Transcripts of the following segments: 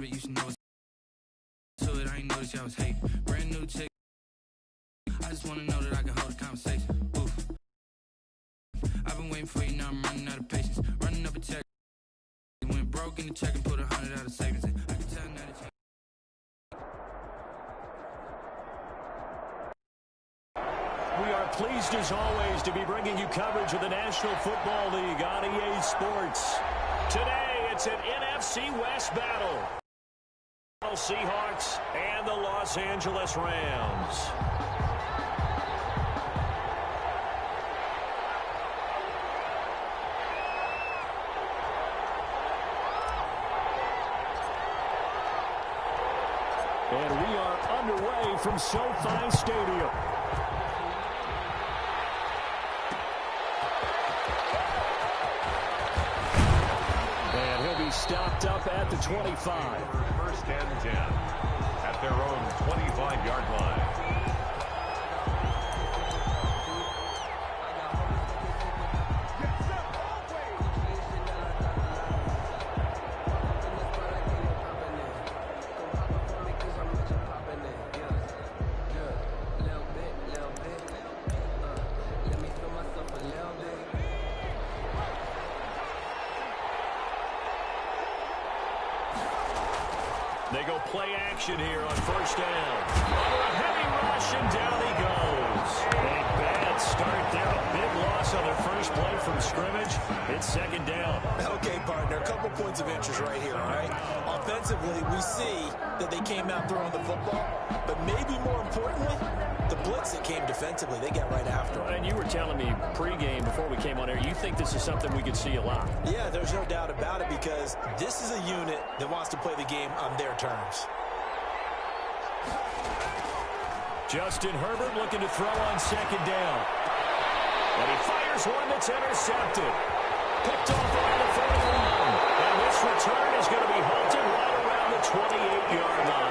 habit, you should know it's to it. I ain't noticed y'all was hate. Brand new chick. I just wanna know that I can hold a conversation. Oof. I've been waiting for you, now I'm running out of patience. Running up a check. Went broke in the check and put 100 out of savings in. I can tell now that you. We are pleased, as always, to be bringing you coverage of the National Football League on EA Sports. Today, it's an NFC West battle. Seahawks and the Los Angeles Rams. And we are underway from SoFi Stadium. And he'll be stopped up at the 25. First and 10 at their own 25-yard line. They go play action here on first down. Under a heavy rush, and down he goes. A bad start there. A big loss on their first play from scrimmage. It's second down. Okay, partner, a couple points of interest right here, all right? Offensively, we see that they came out throwing the football, but maybe more importantly, the blitz that came defensively, they got right after it. And you were telling me pregame before we came on air, you think this is something we could see a lot? Yeah, there's no doubt about it, because this is a unit that wants to play the game on their terms. Justin Herbert looking to throw on second down. And he fires one that's intercepted. Picked off around the 41. And this return is going to be halted right around the 28-yard line.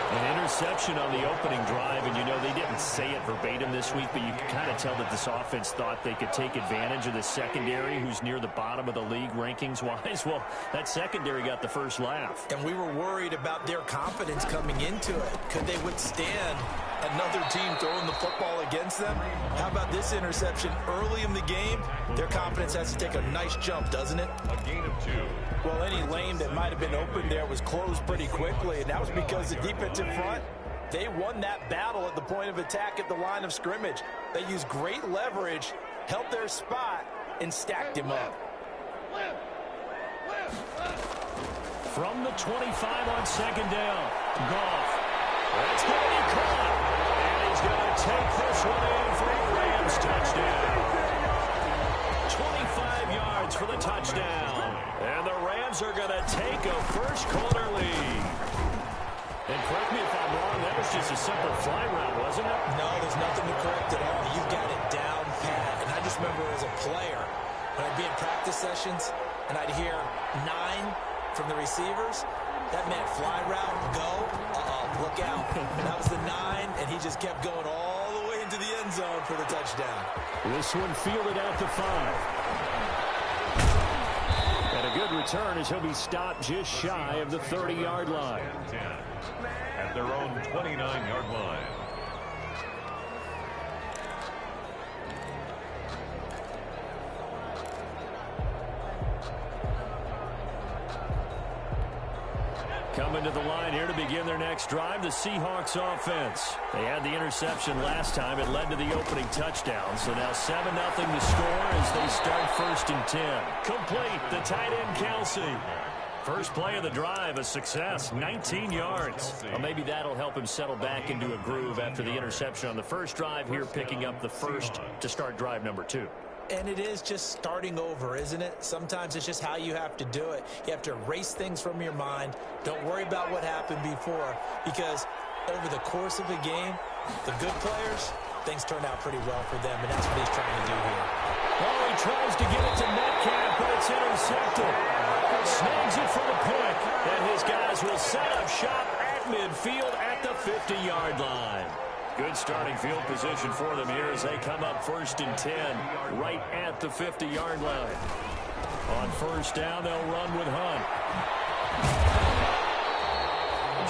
An interception on the opening drive, and you know they didn't say it verbatim this week, but you can kind of tell that this offense thought they could take advantage of the secondary, who's near the bottom of the league rankings-wise. Well, that secondary got the first laugh. And we were worried about their confidence coming into it. Could they withstand another team throwing the football against them? How about this interception early in the game? Their confidence has to take a nice jump, doesn't it? A gain of 2. Well, any lane that might have been open there was closed pretty quickly, and that was because the defensive front, they won that battle at the point of attack at the line of scrimmage. They used great leverage, held their spot, and stacked him up. From the 25 on second down, Goff. That's going to be caught. And he's going to take this one in for a Rams touchdown. 25 yards for the touchdown. And the Rams are going to take a first-quarter lead. And correct me if I'm wrong, that was just a simple fly route, wasn't it? No, there's nothing to correct at all. You've got it down pat. And I just remember as a player, when I'd be in practice sessions, and I'd hear 9 from the receivers, that meant fly route, go, look out. That was the 9, and he just kept going all the way into the end zone for the touchdown. This one fielded out to 5. And a good return as he'll be stopped just shy of the 30-yard line. 10 at their own 29-yard line. Coming to the line here to begin their next drive, the Seahawks offense. They had the interception last time. It led to the opening touchdown. So now 7-0 to score as they start first and 10. Complete, the tight end Kelsey. First play of the drive, a success, 19 yards. Well, maybe that'll help him settle back into a groove after the interception on the first drive here, picking up the first to start drive number 2. And it is just starting over, isn't it? Sometimes it's just how you have to do it. You have to erase things from your mind. Don't worry about what happened before, because over the course of a game, the good players, things turn out pretty well for them, and that's what he's trying to do here. Oh, he tries to get it to Metcalf, but it's intercepted. Snags it for the pick, and his guys will set up shop at midfield at the 50-yard line. Good starting field position for them here as they come up first and 10 right at the 50-yard line. On first down, they'll run with Hunt.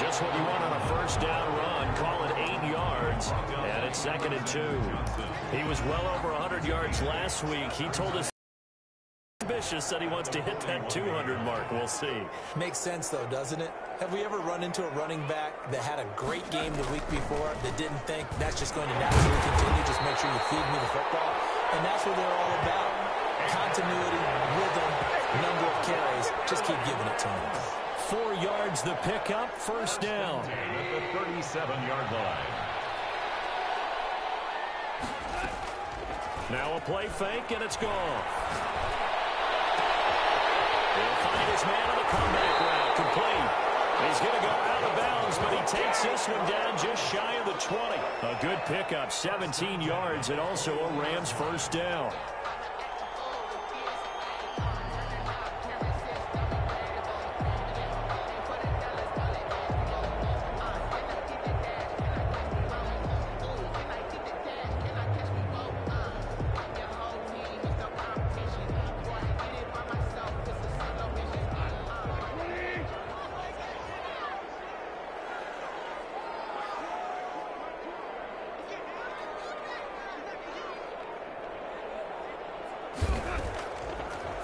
Just what you want on a first down run. Call it 8 yards, and it's 2nd and 2. He was well over 100 yards last week. He told us ambitious that he wants to hit that 200 mark. We'll see. Makes sense, though, doesn't it? Have we ever run into a running back that had a great game the week before that didn't think that's just going to naturally continue? Just make sure you feed me the football. And that's what they're all about. Continuity, rhythm, number of carries. Just keep giving it to them. 4 yards the pickup, first down. At the 37-yard line. Now a play fake, and it's gone. He'll find his man on the comeback route, complete. He's going to go out of bounds, but he takes this one down just shy of the 20. A good pickup, 17 yards, and also a Rams first down.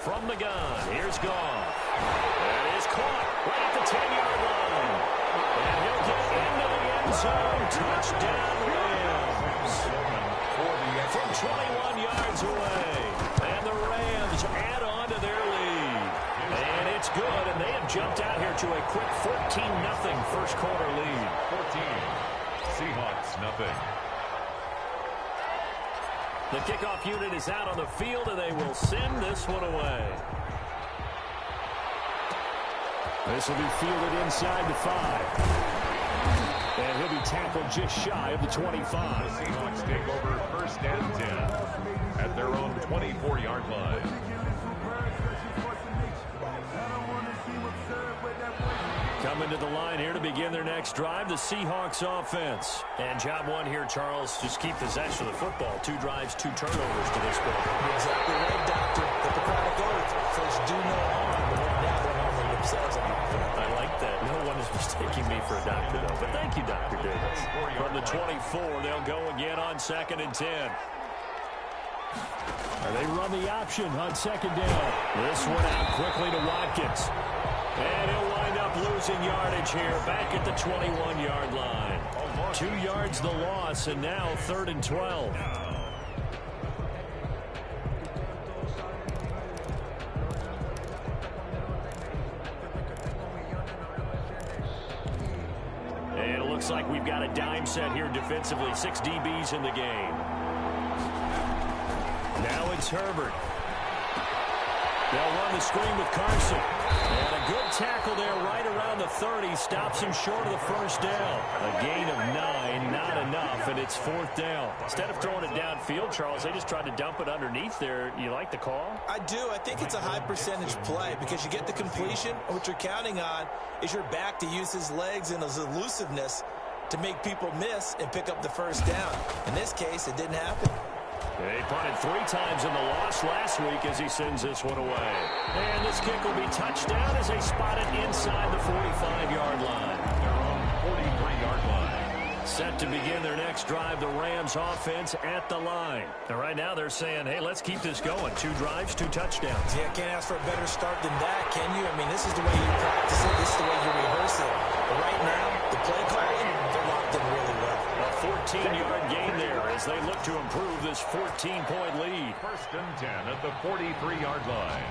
From the gun, here's Goff. That is caught right at the 10-yard line. And he'll get into the end zone. Touchdown, Rams. From 21 yards away. And the Rams add on to their lead. And it's good, and they have jumped out here to a quick 14-0 first quarter lead. 14. Seahawks, nothing. The kickoff unit is out on the field, and they will send this one away. This will be fielded inside the 5. And he'll be tackled just shy of the 25. The Seahawks take over first and 10 at their own 24-yard line. Coming to the line here to begin their next drive, the Seahawks offense. And job one here, Charles, just keep possession of the football. 2 drives, 2 turnovers to this point. You're exactly right, Doctor. The Hippocratic Oath. First, do no harm, but now they're harming themselves. I like that. No one is mistaking me for a doctor, though. But thank you, Dr. Davis. From the 24, they'll go again on 2nd and 10. They run the option on 2nd down. This one out quickly to Watkins. And he'll wind up losing yardage here back at the 21-yard line. 2 yards the loss, and now 3rd and 12. And it looks like we've got a dime set here defensively. 6 DBs in the game. Now it's Herbert. They'll run the screen with Carson. And a good tackle there right around the 30. Stops him short of the first down. A gain of 9, not enough, and it's 4th down. Instead of throwing it downfield, Charles, they just tried to dump it underneath there. You like the call? I do. I think it's a high percentage play because you get the completion, and what you're counting on is your back to use his legs and his elusiveness to make people miss and pick up the first down. In this case, it didn't happen. They punted 3 times in the loss last week as he sends this one away. And this kick will be touchdown as they spot it inside the 45-yard line. Their own 43-yard line. Set to begin their next drive, the Rams offense at the line. And right now they're saying, hey, let's keep this going. 2 drives, 2 touchdowns. Yeah, can't ask for a better start than that, can you? I mean, this is the way you practice it. This is the way you rehearse it. But right now, the play calling, they're locked in really well. A 14-yard gain there as they look to improve this 14-point lead. 1st and 10 at the 43-yard line.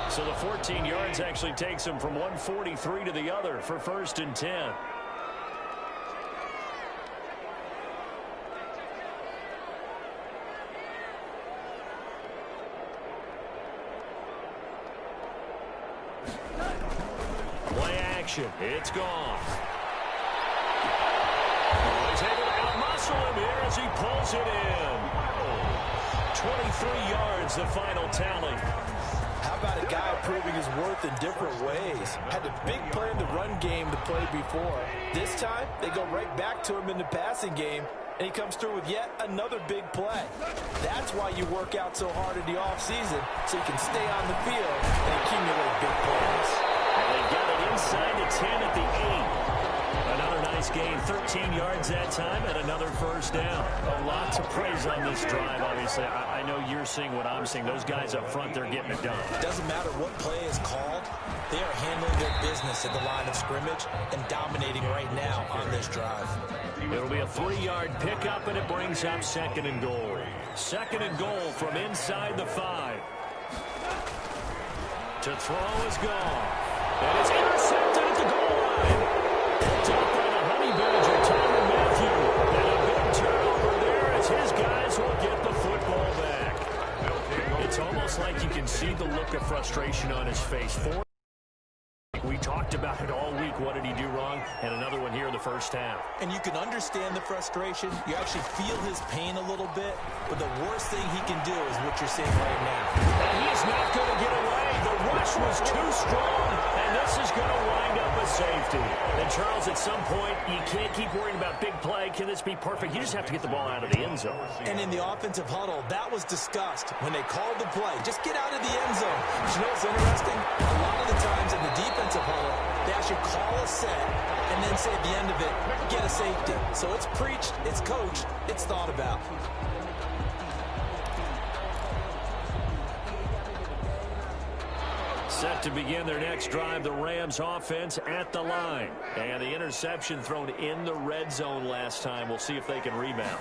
So the 14 yards actually takes them from 143 to the other for 1st and 10. Play action. It's gone. Oh, he's able to outmuscle him here as he pulls it in. 23 yards, the final tally. How about a guy proving his worth in different ways? Had a big play in the run game to play before. This time, they go right back to him in the passing game, and he comes through with yet another big play. That's why you work out so hard in the offseason, so you can stay on the field and accumulate big plays. And they got it inside the 10 at the 8. Another nice gain, 13 yards that time, and another first down. A lot to praise on this drive, obviously. I know you're seeing what I'm seeing. Those guys up front, they're getting it done. It doesn't matter what play is called. They are handling their business at the line of scrimmage and dominating right now on this drive. It'll be a 3-yard pickup, and it brings up 2nd and goal. 2nd and goal from inside the 5. To throw is gone. And it's intercepted at the goal line. Picked up by the Honey Badger, Tyler Matthew. And a big turnover there as his guys will get the football back. It's almost like you can see the look of frustration on his face. We talked about it all week. What did he do wrong? And another one here in the first half. And you can understand the frustration. You actually feel his pain a little bit. But the worst thing he can do is what you're seeing right now. And he's not going to get away. The rush was too strong. And this is going to wind up a safety. And Charles, at some point, you can't keep worrying about big play. Can this be perfect? You just have to get the ball out of the end zone. And in the offensive huddle, that was discussed when they called the play. Just get out of the end zone. But you know what's interesting? A lot of the times in the defensive huddle, they actually call a set and then say at the end of it, get a safety. So it's preached, it's coached, it's thought about. Set to begin their next drive, the Rams offense at the line. And the interception thrown in the red zone last time. We'll see if they can rebound.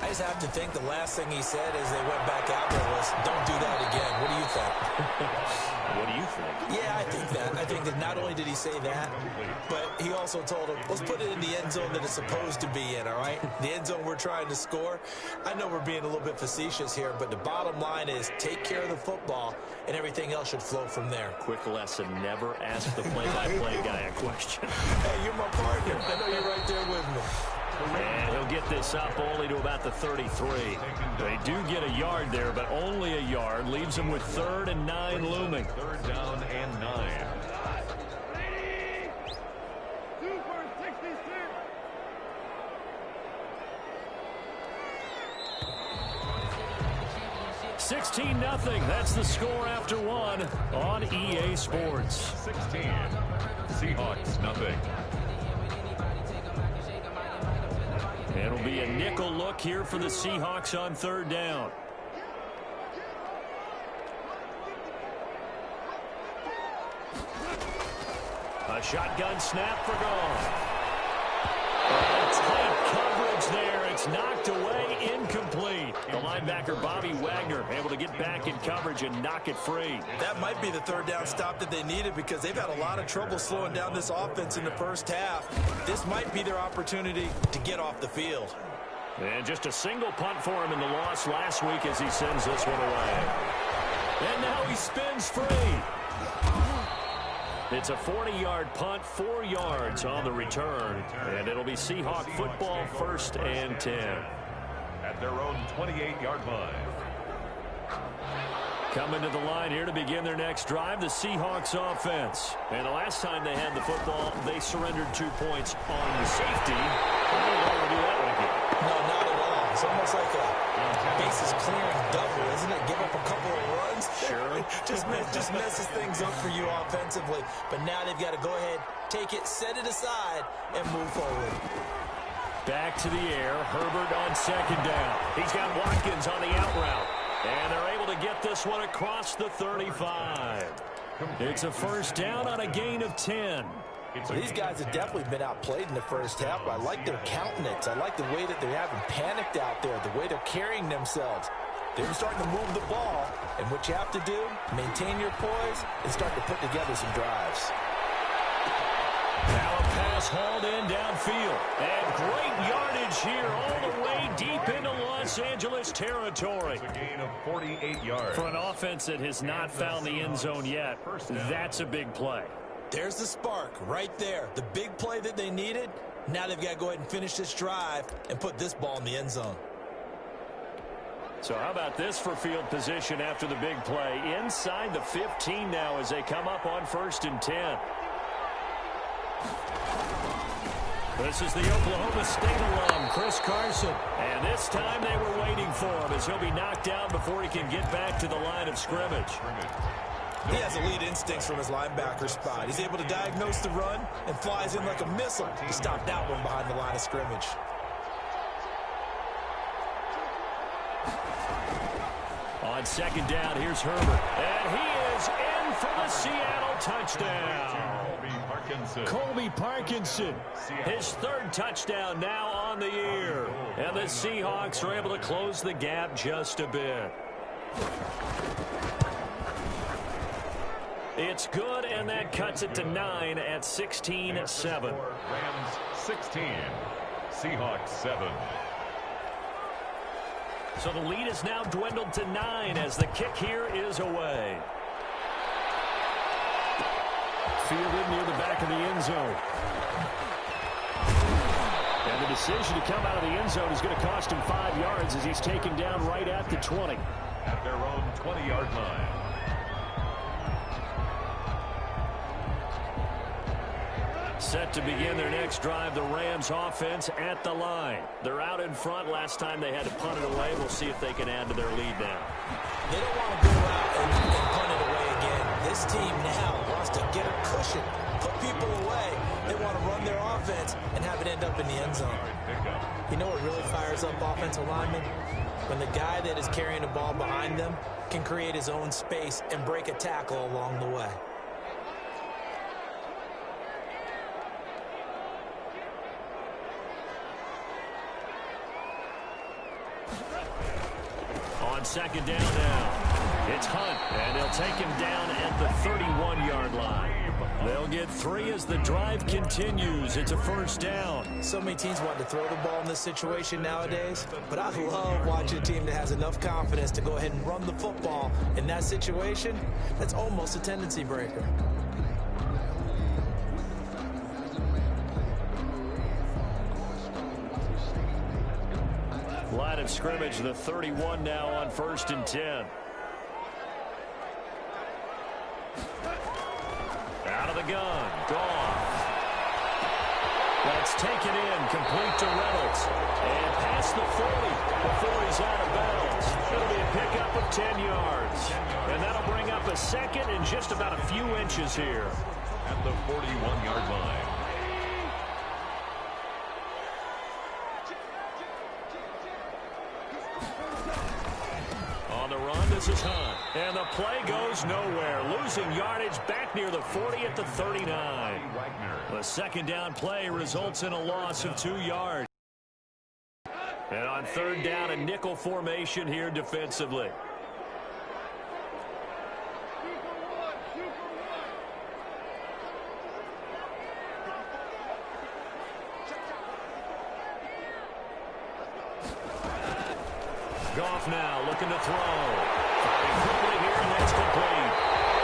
I just have to think the last thing he said as they went back out there was, don't do that again. What do you think? What do you think? Yeah, I think that. I think that not only did he say that, but he also told him, let's put it in the end zone that it's supposed to be in, all right? The end zone we're trying to score. I know we're being a little bit facetious here, but the bottom line is take care of the football, and everything else should flow from there. Quick lesson, never ask the play-by-play guy a question. Hey, you're my partner. I know you're right there with me. And he'll get this up only to about the 33. They do get a yard there, but only a yard. Leaves them with 3rd and 9 looming. 3rd down and 9. $16-0. That's the score after 1 on EA Sports. 16. Seahawks, nothing. It'll be a nickel look here for the Seahawks on 3rd down. A shotgun snap for gone. Tight coverage there. It's knocked away, incomplete. The linebacker, Bobby Wagner, able to get back in coverage and knock it free. That might be the 3rd down stop that they needed because they've had a lot of trouble slowing down this offense in the first half. This might be their opportunity to get off the field. And just a single punt for him in the loss last week as he sends this one away. And now he spins free. It's a 40-yard punt, 4 yards on the return. And it'll be Seahawk football, 1st and 10. At their own 28-yard line. Coming to the line here to begin their next drive, the Seahawks offense. And the last time they had the football, they surrendered 2 points on the safety. They don't want to do that one again. No, not at all. It's almost like a bases clearing double, isn't it? Give up a couple of runs. Sure. just messes things up for you offensively. But now they've got to go ahead, take it, set it aside, and move forward. Back to the air. Herbert on 2nd down. He's got Watkins on the out route. And they're able to get this one across the 35. It's a 1st down on a gain of 10. So these guys have definitely been outplayed in the first half, but I like their countenance. I like the way that they're having panicked out there, the way they're carrying themselves. They're starting to move the ball, and what you have to do, maintain your poise and start to put together some drives. Now a pass hauled in downfield. And great yardage here all the way deep into Los Angeles territory. It's a gain of 48 yards. For an offense that has not found the end zone yet, that's a big play. There's the spark right there. The big play that they needed. Now they've got to go ahead and finish this drive and put this ball in the end zone. So how about this for field position after the big play? Inside the 15 now as they come up on 1st and 10. This is the Oklahoma State alum, Chris Carson. And this time they were waiting for him as he'll be knocked down before he can get back to the line of scrimmage. He has elite instincts from his linebacker spot. He's able to diagnose the run and flies in like a missile to stop that one behind the line of scrimmage. On second down, here's Herbert. And he is in for the Seattle touchdown. Colby Parkinson, his third touchdown now on the year. And the Seahawks are able to close the gap just a bit. It's good, and that cuts it to 9 at 16-7. Rams 16, Seahawks 7. So the lead is now dwindled to 9 as the kick here is away. Fielded near the back of the end zone. And the decision to come out of the end zone is going to cost him 5 yards as he's taken down right at the 20. At their own 20-yard line. Set to begin their next drive, the Rams offense at the line. They're out in front. Last time they had to punt it away. We'll see if they can add to their lead now. They don't want to go out and punt it away again. This team now wants to get a cushion, put people away. They want to run their offense and have it end up in the end zone. You know what really fires up offensive linemen? When the guy that is carrying the ball behind them can create his own space and break a tackle along the way. On second down now, it's Hunt, and they'll take him down at the 31-yard line. They'll get 3 as the drive continues. It's a first down. So many teams want to throw the ball in this situation nowadays, but I love watching a team that has enough confidence to go ahead and run the football. In that situation, that's almost a tendency breaker. Line of scrimmage, the 31 now on 1st and 10. Out of the gun, Goff. That's taken in, complete to Reynolds. And past the 40 before he's out of bounds. It'll be a pickup of 10 yards. And that'll bring up a second and just about a few inches here. At the 41-yard line. On the run, this is Hunt. And the play goes nowhere. Losing yardage back near the 40 at the 39. The second down play results in a loss of 2 yards. And on third down, a nickel formation here defensively. Goff now looking to throw. Firing quickly here, and that's complete.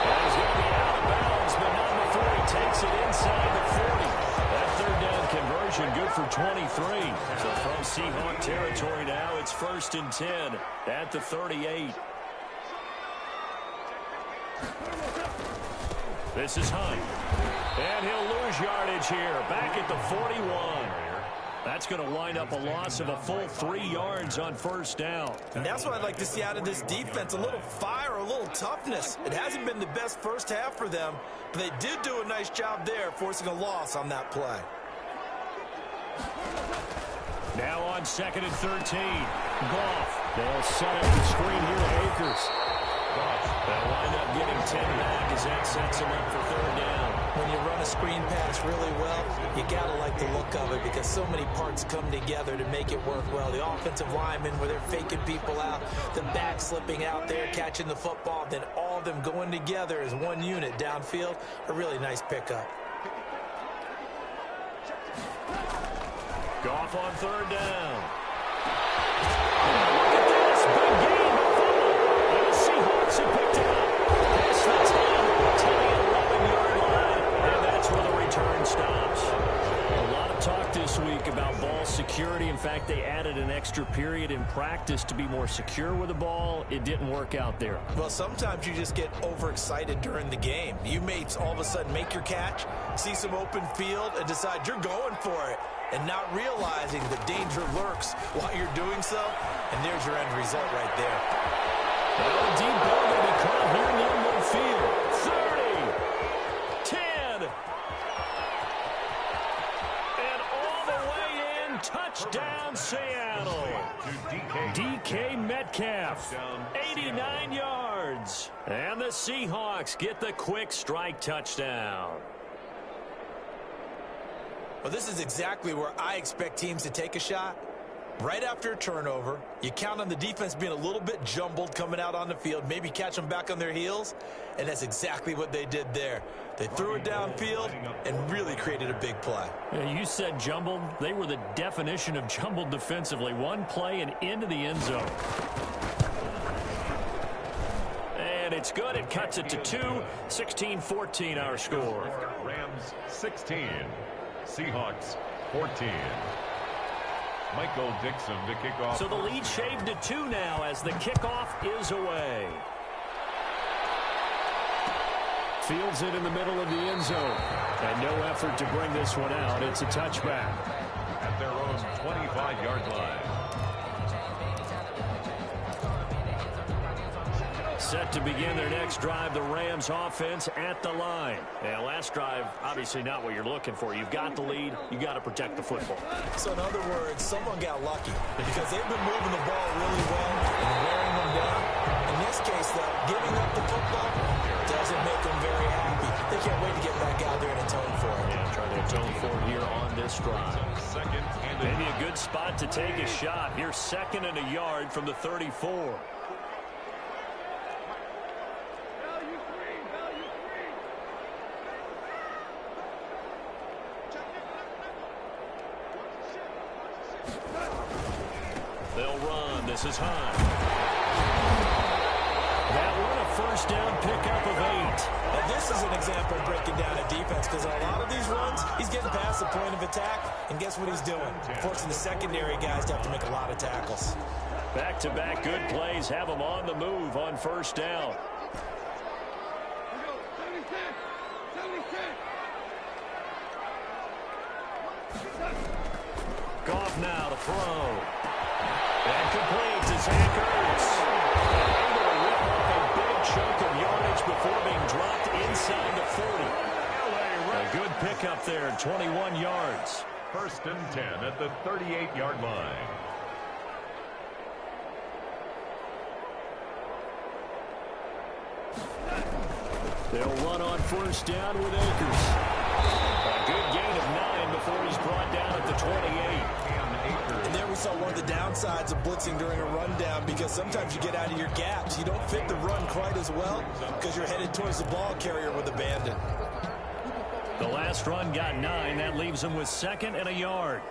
And he's going to be out of bounds, but not before he takes it inside the 40. That third down conversion good for 23. So from Seahawk territory now, it's 1st and 10 at the 38. This is Hunt. And he'll lose yardage here, back at the 41. That's going to wind up a loss of a full 3 yards on 1st down. And that's what I'd like to see out of this defense, a little fire, a little toughness. It hasn't been the best first half for them, but they did do a nice job there, forcing a loss on that play. Now on 2nd and 13. Goff. They'll set up the screen here to Akers. They'll wind up getting 10 back as that sets him up for 3rd down. When you run a screen pass really well, you got to like the look of it because so many parts come together to make it work well. The offensive linemen, where they're faking people out, the back slipping out there, catching the football, then all of them going together as one unit downfield. A really nice pickup. Goff on 3rd down. Look at this. Big game. And the Seahawks have picked it up. Past the 10, 11-yard line. And that's where the return stops. A lot of talk this week about ball security. In fact, fact they added an extra period in practice to be more secure with the ball. It didn't work out there. Well, sometimes you just get overexcited during the game. You may all of a sudden make your catch, see some open field, and decide you're going for it, and not realizing the danger lurks while you're doing so, and there's your end result right there. Well, deep ball going to be caught here near midfield. 30, 10, and all the way in, touchdown Seattle. DK Metcalf, 89 yards. And the Seahawks get the quick strike touchdown. Well, this is exactly where I expect teams to take a shot. Right after a turnover, you count on the defense being a little bit jumbled coming out on the field, maybe catch them back on their heels, and that's exactly what they did there. They threw it downfield and really created a big play. Yeah, you said jumbled. They were the definition of jumbled defensively. One play and into the end zone. And it's good. It cuts it to 2. 16-14 our score. Rams 16, Seahawks 14. Michael Dixon to kick off. So the lead shaved to 2 now as the kickoff is away. Fields it in the middle of the end zone. And no effort to bring this one out. It's a touchback. At their own 25-yard line. Set to begin their next drive, the Rams offense at the line. And last drive, obviously not what you're looking for. You've got the lead. You got to protect the football. So in other words, someone got lucky because they've been moving the ball really well and wearing them down. In this case, though, giving up the football doesn't make them very happy. They can't wait to get back out there and atone for it. Yeah, trying to atone for it here on this drive. Maybe a good spot to take a shot. Here's 2nd and a yard from the 34. They'll run. This is high. That one a first down pickup of 8. Now this is an example of breaking down a defense because on a lot of these runs, he's getting past the point of attack, and guess what he's doing? Forcing the secondary guys to have to make a lot of tackles. Back-to-back good plays have them on the move on first down. Goff now to throw. And complete to Zach Ertz. Able to rip off a big chunk of yardage before being dropped inside the 40. A good pickup there, 21 yards. 1st and 10 at the 38-yard line. They'll run on first down with Akers. A good gain of 9 before he's brought down at the 28. And there we saw one of the downsides of blitzing during a rundown because sometimes you get out of your gaps. You don't fit the run quite as well because you're headed towards the ball carrier with abandon. The last run got 9. That leaves him with 2nd and a yard.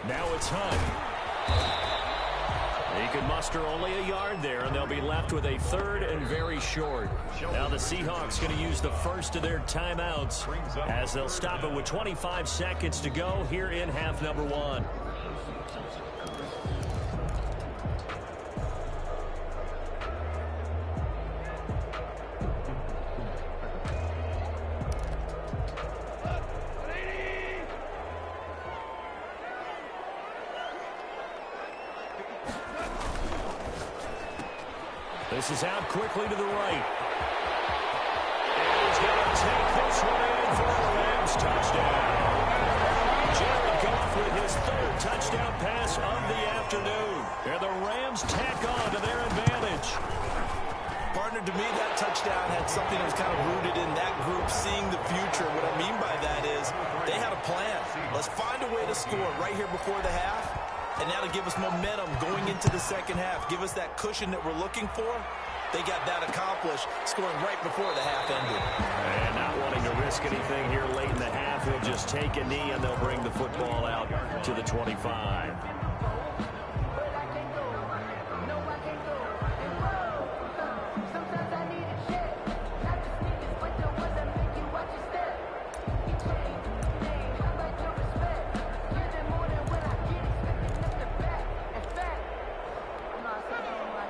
Now it's Hunt. He can muster only a yard there, and they'll be left with a 3rd and very short. Now the Seahawks going to use the first of their timeouts as they'll stop it with 25 seconds to go here in half number 1. This is out quickly to the right. And he's going to take this one in for a Rams touchdown. Jared Goff with his 3rd touchdown pass of the afternoon. And the Rams tack on to their advantage. Partner, to me, that touchdown had something that was kind of rooted in that group seeing the future. What I mean by that is they had a plan. Let's find a way to score right here before the half. And now to give us momentum going into the second half, give us that cushion that we're looking for. They got that accomplished, scoring right before the half ended. And not wanting to risk anything here late in the half, he'll just take a knee and they'll bring the football out to the 25. Sometimes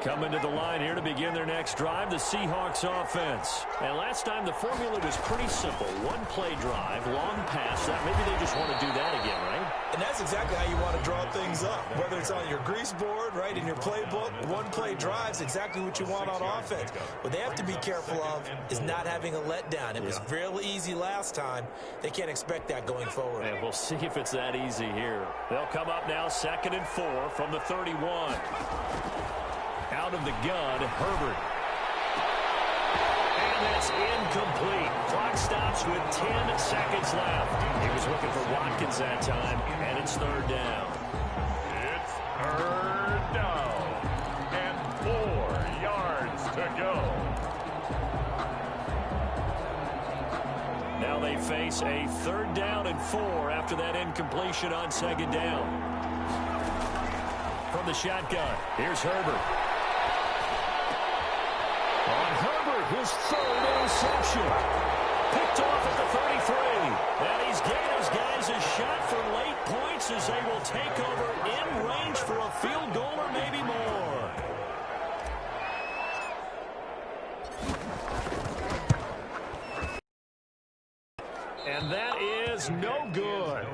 Coming to the line here to begin their next drive, the Seahawks offense. And last time the formula was pretty simple. One play drive, long pass. Maybe they just want to do that again, right? And that's exactly how you want to draw things up. Whether it's on your grease board, right, in your playbook, one play drives exactly what you want on offense. What they have to be careful of is not having a letdown. It was real easy last time. They can't expect that going forward. And we'll see if it's that easy here. They'll come up now 2nd and 4 from the 31. Out of the gun, Herbert. And that's incomplete. Clock stops with 10 seconds left. He was looking for Watkins that time, and it's 3rd down. It's 3rd down and 4 yards to go. Now they face a 3rd down and 4 after that incompletion on 2nd down. From the shotgun, here's Herbert. On Herbert, his 3rd interception. Picked off at the 33. And he's gave his guys a shot for late points as they will take over in range for a field goal or maybe more. And that is no good.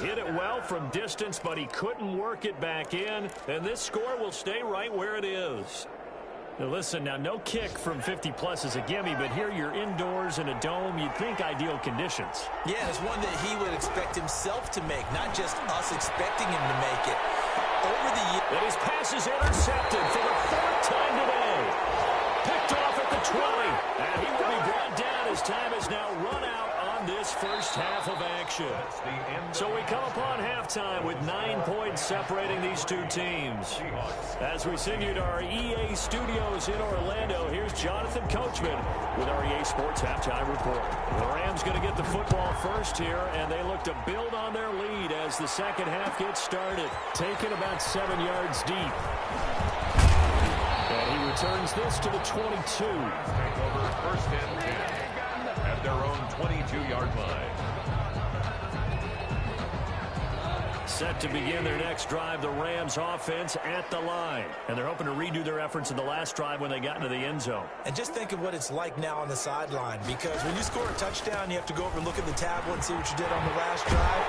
Hit it well from distance, but he couldn't work it back in. And this score will stay right where it is. Now listen, no kick from 50-plus is a gimme, but here you're indoors in a dome. You'd think ideal conditions. Yeah, it's one that he would expect himself to make, not just us expecting him to make it. Over the years, and his pass is intercepted for the 4th time today. Picked off at the 20, and he will be brought down as time is now run out on this first half of action. So we come upon halftime with 9 points separating these two teams. As we send you to our EA studios in Orlando, here's Jonathan Coachman with our EA Sports Halftime Report. The Rams going to get the football first here, and they look to build on their lead as the second half gets started. Taken about 7 yards deep. And he returns this to the 22. Take over 1st and 10 at their own 22-yard line. Set to begin their next drive, the Rams offense at the line. And they're hoping to redo their efforts in the last drive when they got into the end zone. And just think of what it's like now on the sideline, because when you score a touchdown, you have to go over and look at the tablet and see what you did on the last drive.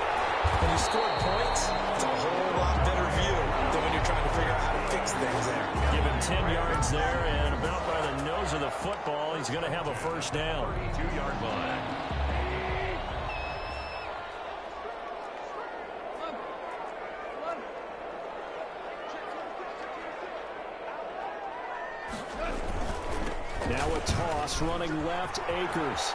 When you score points, it's a whole lot better view than when you're trying to figure out how to fix things there. Given 10 yards there and about by the nose of the football, he's going to have a first down. 32-yard line. Now a toss running left, Akers.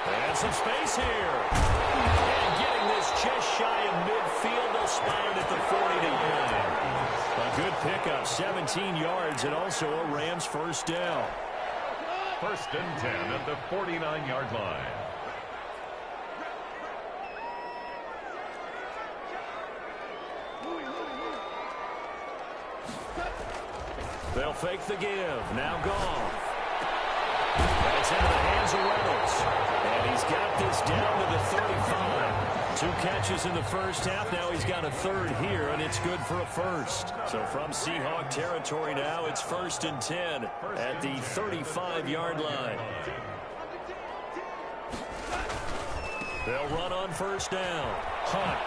And some space here. And getting this just shy of midfield, they'll spot it at the 49. A good pickup, 17 yards, and also a Rams first down. 1st and 10 at the 49-yard line. They'll fake the give. Now Goff. That's into the hands of Reynolds. And he's got this down to the 35. 2 catches in the first half. Now he's got a 3rd here, and it's good for a first. So from Seahawk territory now, it's 1st and 10 at the 35-yard line. They'll run on first down. Hunt.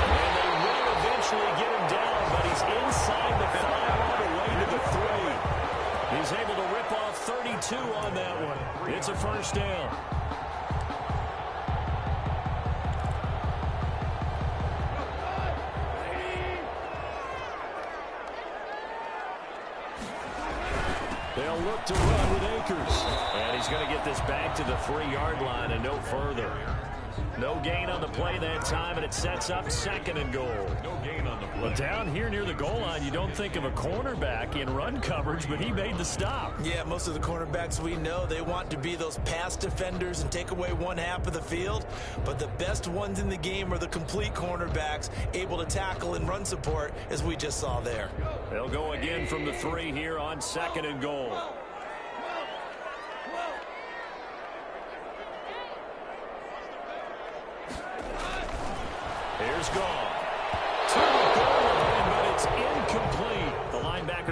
And they will eventually get him down, but he's inside the 5 all the way to the 3. He's able to rip off 32 on that one. It's a first down. They'll look to run with Akers. And he's going to get this back to the 3-yard line and no further. No gain on the play that time, and it sets up 2nd and goal. No gain on the play. Well, down here near the goal line, you don't think of a cornerback in run coverage, but he made the stop. Yeah, most of the cornerbacks we know, they want to be those pass defenders and take away one half of the field. But the best ones in the game are the complete cornerbacks, able to tackle and run support, as we just saw there. They'll go again from the 3 here on 2nd and goal. Here's Goff. To the goal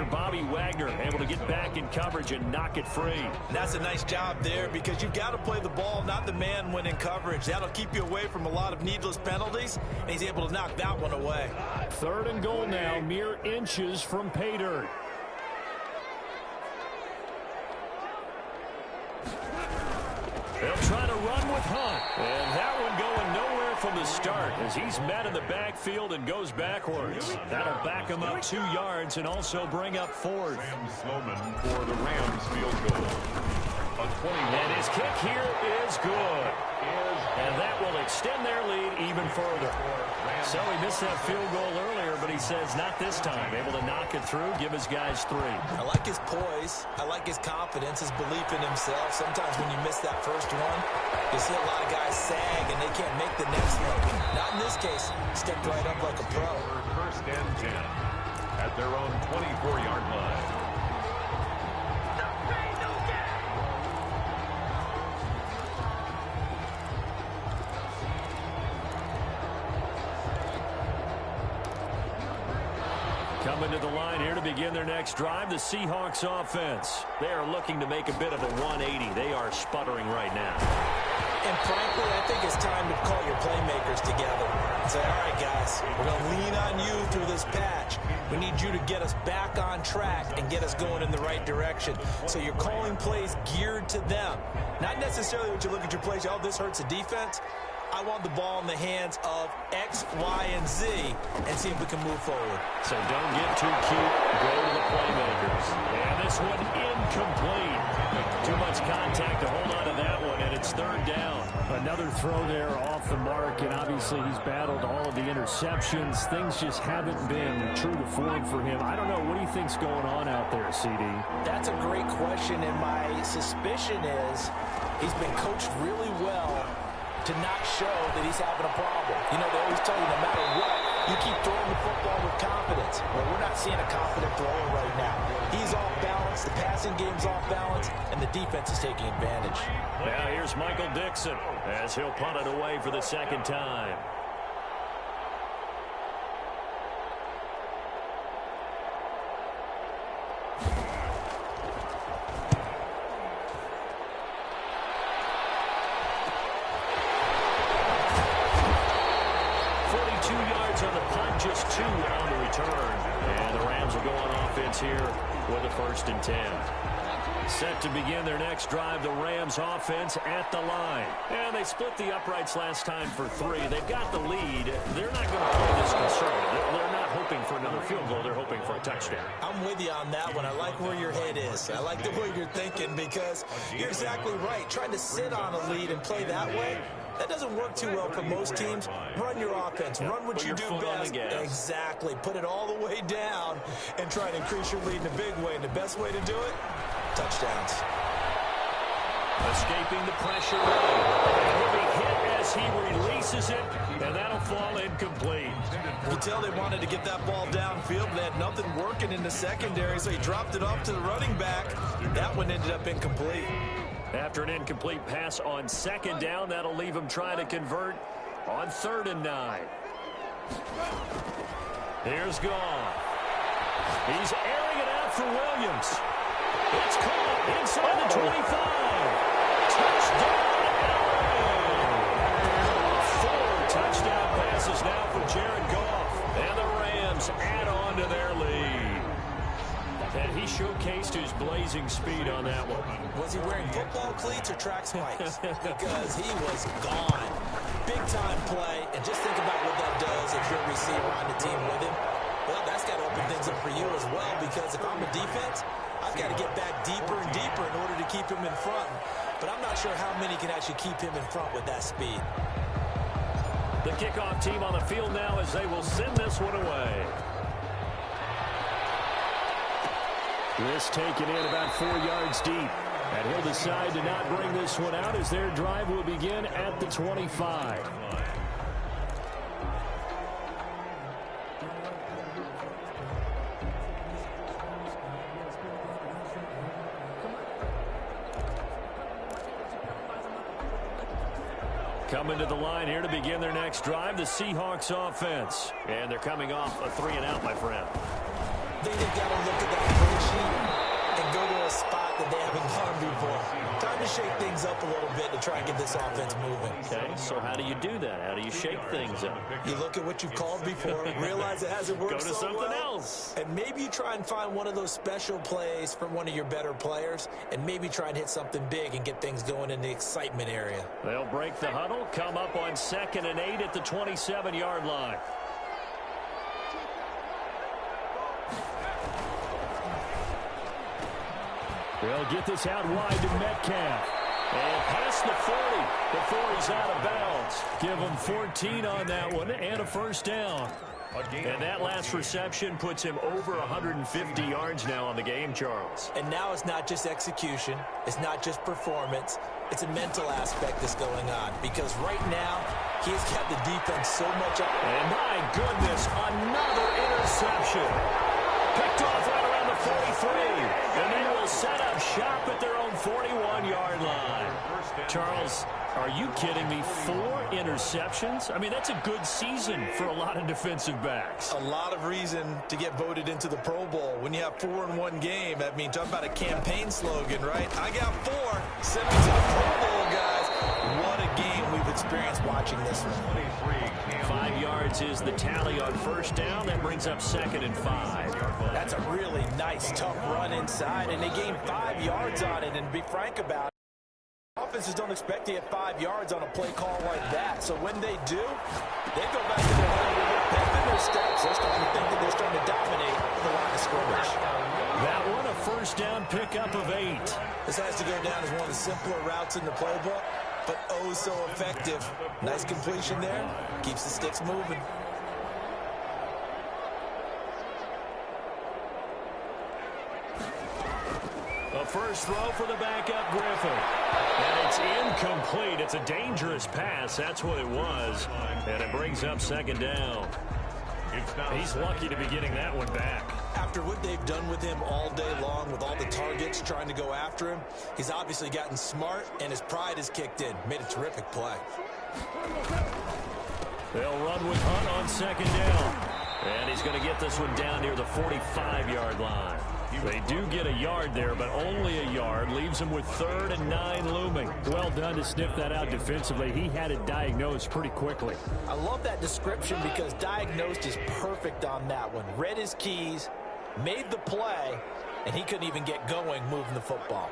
playmaker Bobby Wagner able to get back in coverage and knock it free. And that's a nice job there because you've got to play the ball, not the man when in coverage. That'll keep you away from a lot of needless penalties, and he's able to knock that one away. 3rd and goal now, mere inches from pay dirt. They'll try to run with Hunt. And that one going nowhere from the start as he's met in the backfield and goes backwards. That'll back him up 2 yards and also bring up 4th. Sam Sloman for the Rams field goal. And his kick here is good. And that will extend their lead even further. So he missed that field goal earlier, but he says not this time. Able to knock it through, give his guys 3. I like his poise. I like his confidence, his belief in himself. Sometimes when you miss that first one, you see a lot of guys sag and they can't make the next one. Not in this case. Stepped right up like a pro. 1st and 10 at their own 24-yard line. Coming to the line here to begin their next drive, the Seahawks offense. They are looking to make a bit of a 180. They are sputtering right now. And frankly, I think it's time to call your playmakers together and say, all right, guys, we're going to lean on you through this patch. We need you to get us back on track and get us going in the right direction. So you're calling plays geared to them. Not necessarily when you look at your plays, oh, this hurts the defense. I want the ball in the hands of X, Y, and Z and see if we can move forward. So don't get too cute. Go to the playmakers. And this one incomplete. Too much contact to hold on to that one, and it's 3rd down. Another throw there off the mark, and obviously he's battled all of the interceptions. Things just haven't been true to form for him. I don't know. What do you think's going on out there, CD? That's a great question, and my suspicion is he's been coached really well to not show that he's having a problem. You know, they always tell you no matter what, you keep throwing the football with confidence. Well, we're not seeing a confident thrower right now. He's off balance, the passing game's off balance, and the defense is taking advantage. Now here's Michael Dixon as he'll punt it away for the 2nd time. Just 2 on the return. And the Rams will go on offense here with a 1st and 10. Set to begin their next drive, the Rams offense at the line. And they split the uprights last time for 3. They've got the lead. They're not going to play this conservative. They're not hoping for another field goal. They're hoping for a touchdown. I'm with you on that one. I like where your head is. I like the way you're thinking because you're exactly right. Trying to sit on a lead and play that way, that doesn't work too well for most teams. Run your offense. Run what you do best. Exactly. Put it all the way down and try to increase your lead in a big way. And the best way to do it, touchdowns. Escaping the pressure. And he'll be hit as he releases it, and that'll fall incomplete. You can tell they wanted to get that ball downfield, but they had nothing working in the secondary, so he dropped it off to the running back. That one ended up incomplete. After an incomplete pass on 2nd down, that'll leave him trying to convert on 3rd and 9. Here's Goff. He's airing it out for Williams. It's caught inside the 25. Touchdown, LA! 4 touchdown passes now for Jared Goff. And the Rams add on to their lead. And he showcased his blazing speed on that one. Was he wearing football cleats or track spikes? Because he was gone. Big-time play, and just think about what that does if you're a receiver on the team with him. Well, that's got to open things up for you as well, because if I'm a defense, I've got to get back deeper and deeper in order to keep him in front. But I'm not sure how many can actually keep him in front with that speed. The kickoff team on the field now as they will send this one away. This taken in about 4 yards deep. And he'll decide to not bring this one out as their drive will begin at the 25. Coming to the line here to begin their next drive, the Seahawks offense. And they're coming off a 3-and-out, my friend. think they've got to look at that play sheet and go to a spot that they haven't gone before. Time to shake things up a little bit to try and get this offense moving. Okay, so how do you do that? How do you shake things up? You look at what you've called before, realize it hasn't worked Go to so something well, else. and maybe you try and find one of those special plays from one of your better players, and maybe try and hit something big and get things going in the excitement area. They'll break the huddle, come up on 2nd and 8 at the 27-yard line. They'll get this out wide to Metcalf. And past the 40 before he's out of bounds. Give him 14 on that one and a first down. And that last reception puts him over 150 yards now on the game, Charles. And now it's not just execution. It's not just performance. It's a mental aspect that's going on. Because right now, he's got the defense so much up. And my goodness, another interception. Picked off right around the 43. And they will set up shop at their own 41-yard line. Charles, are you kidding me? 4 interceptions? I mean, that's a good season for a lot of defensive backs. A lot of reason to get voted into the Pro Bowl. When you have 4 in one game, I mean, talk about a campaign slogan, right? I got 4. Send me to the Pro Bowl, guys. What a game we've experienced watching this one. 5 yards is the tally on first down. That brings up 2nd and 5. That's a really nice, tough run inside, and they gained 5 yards on it. And to be frank about it, offenses don't expect to get 5 yards on a play call like that. So when they do, they go back to their line with pep in their steps. They're starting to think that they're starting to dominate the line of scrimmage. That one a first down pickup of 8. This has to go down as one of the simpler routes in the playbook, but oh so effective. Nice completion there. Keeps the sticks moving. A first throw for the backup Griffin. And it's incomplete. It's a dangerous pass. That's what it was. And it brings up 2nd down. He's lucky to be getting that one back. After what they've done with him all day long, with all the targets trying to go after him, he's obviously gotten smart, and his pride has kicked in. Made a terrific play. They'll run with Hunt on 2nd down. And he's going to get this one down near the 45-yard line. They do get a yard there, but only a yard. Leaves him with 3rd and 9 looming. Well done to sniff that out defensively. He had it diagnosed pretty quickly. I love that description because diagnosed is perfect on that one. Read his keys, made the play, and he couldn't even get going moving the football.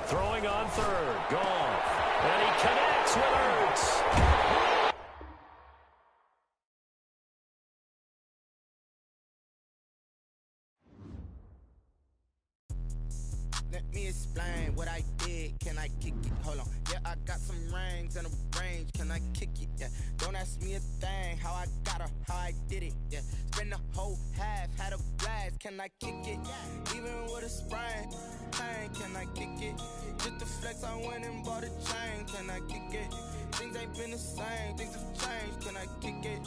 Throwing on 3rd. Gone. And he connects with Ertz. Let me explain what I did. Can I kick it? Hold on. Yeah, I got some rings and a range. Can I kick it? Yeah. Don't ask me a thing. How I got her, how I did it. Yeah. Spend the whole half, had a blast. Can I kick it? Even with a sprain. Pain, can I kick it? Just the flex, I went and bought a chain. Can I kick it? Things ain't been the same. Things have changed. Can I kick it?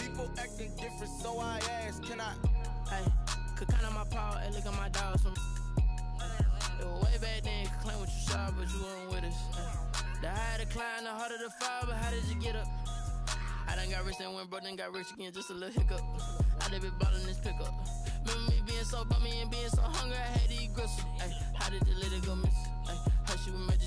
People acting different, so I ask. Can I? Hey, could count on my power. Hey, look at my dogs from. It was way back then, you could claim what you saw, but you weren't with us. The higher the climb, the harder the fall, but how did you get up? I done got rich and went broke, then got rich again, just a little hiccup. I done been ballin' this pickup. Remember me being so bummy and being so hungry, I had to eat gristle. Ay, how did the lady go miss? Ay, how she was